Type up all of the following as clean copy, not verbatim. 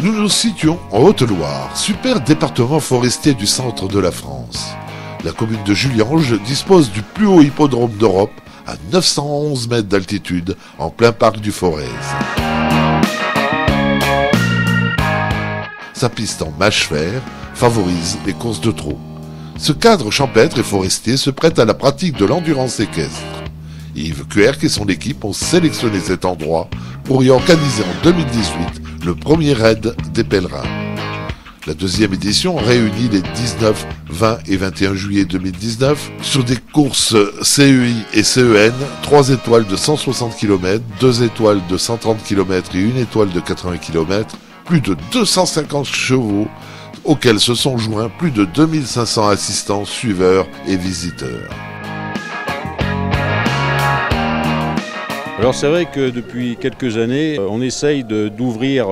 Nous nous situons en Haute-Loire, super département forestier du centre de la France. La commune de Juliange dispose du plus haut hippodrome d'Europe à 911 mètres d'altitude en plein parc du Forez. Sa piste en mâche-fer favorise les courses de trot. Ce cadre champêtre et forestier se prête à la pratique de l'endurance équestre. Yves Querc et son équipe ont sélectionné cet endroit pour y organiser en 2018 le premier raid des pèlerins. La deuxième édition réunit les 19, 20 et 21 juillet 2019 sur des courses CEI et CEN, 3 étoiles de 160 km, 2 étoiles de 130 km et 1 étoile de 80 km, plus de 250 chevaux auxquels se sont joints plus de 2500 assistants, suiveurs et visiteurs. Alors c'est vrai que depuis quelques années, on essaye d'ouvrir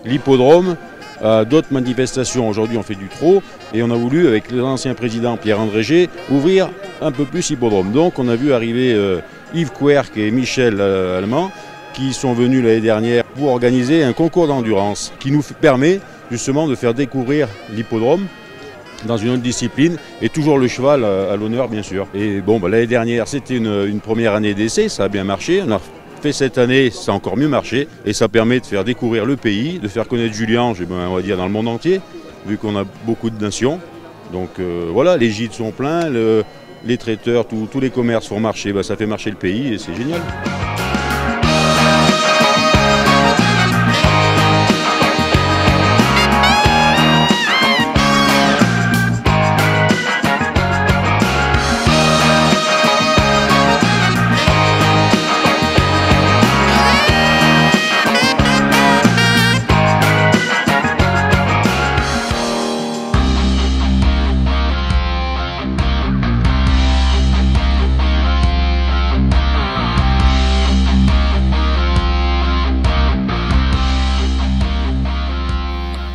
l'hippodrome à d'autres manifestations. Aujourd'hui on fait du trot et on a voulu, avec l'ancien président Pierre-André Gey, ouvrir un peu plus l'hippodrome. Donc on a vu arriver Yves Querc et Michel Allemand qui sont venus l'année dernière pour organiser un concours d'endurance qui nous permet justement de faire découvrir l'hippodrome dans une autre discipline, et toujours le cheval à l'honneur bien sûr. Et bon, l'année dernière c'était une première année d'essai, ça a bien marché. On a fait cette année, ça a encore mieux marché, et ça permet de faire découvrir le pays, de faire connaître Juliange, on va dire dans le monde entier, vu qu'on a beaucoup de nations. Donc voilà, les gîtes sont pleins, les traiteurs, tous les commerces font marcher, ça fait marcher le pays et c'est génial.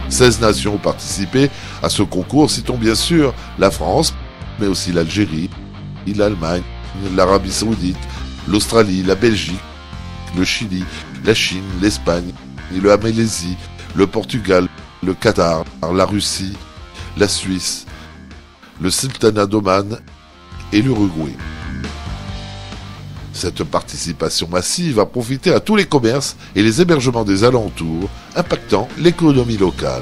« 16 nations ont participé à ce concours, citons bien sûr la France, mais aussi l'Algérie, l'Allemagne, l'Arabie Saoudite, l'Australie, la Belgique, le Chili, la Chine, l'Espagne, la Malaisie, le Portugal, le Qatar, la Russie, la Suisse, le Sultanat d'Oman et l'Uruguay. Cette participation massive a profité à tous les commerces et les hébergements des alentours, impactant l'économie locale.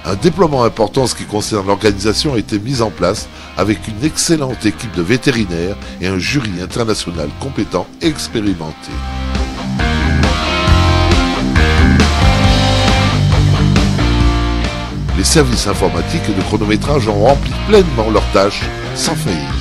Un déploiement important en ce qui concerne l'organisation a été mis en place avec une excellente équipe de vétérinaires et un jury international compétent et expérimenté. Les services informatiques et de chronométrage ont rempli pleinement leurs tâches sans faillir.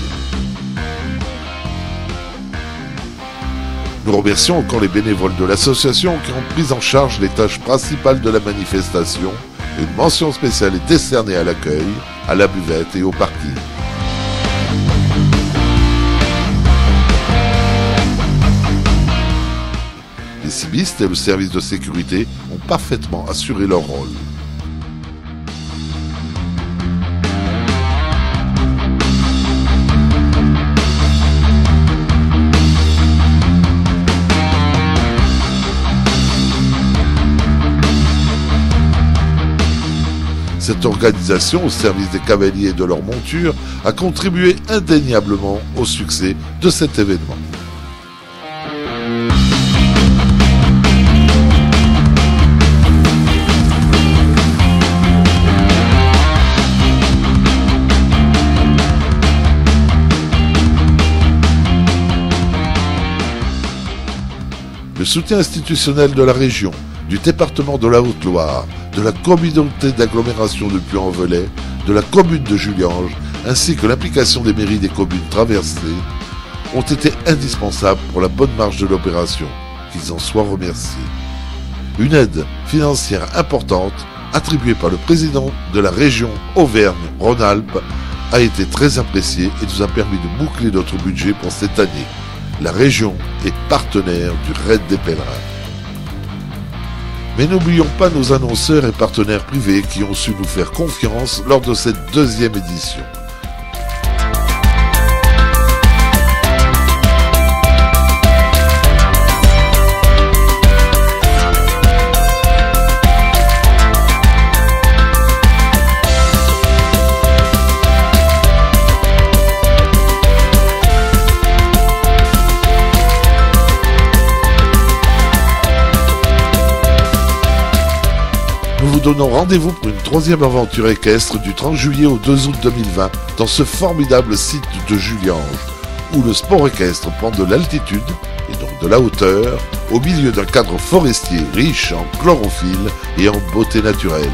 Nous remercions encore les bénévoles de l'association qui ont pris en charge les tâches principales de la manifestation. Une mention spéciale est décernée à l'accueil, à la buvette et au parking. Les civistes et le service de sécurité ont parfaitement assuré leur rôle. Cette organisation, au service des cavaliers et de leur monture, a contribué indéniablement au succès de cet événement. Le soutien institutionnel de la région, du département de la Haute-Loire, de la communauté d'agglomération de Puy-en-Velay, de la commune de Juliange, ainsi que l'implication des mairies des communes traversées, ont été indispensables pour la bonne marche de l'opération, qu'ils en soient remerciés. Une aide financière importante, attribuée par le président de la région Auvergne-Rhône-Alpes, a été très appréciée et nous a permis de boucler notre budget pour cette année. La région est partenaire du Raid des Pèlerins. Mais n'oublions pas nos annonceurs et partenaires privés qui ont su nous faire confiance lors de cette deuxième édition. donnons rendez-vous pour une troisième aventure équestre du 30 juillet au 2 août 2020 dans ce formidable site de Juliange, où le sport équestre prend de l'altitude, et donc de la hauteur, au milieu d'un cadre forestier riche en chlorophylle et en beauté naturelle.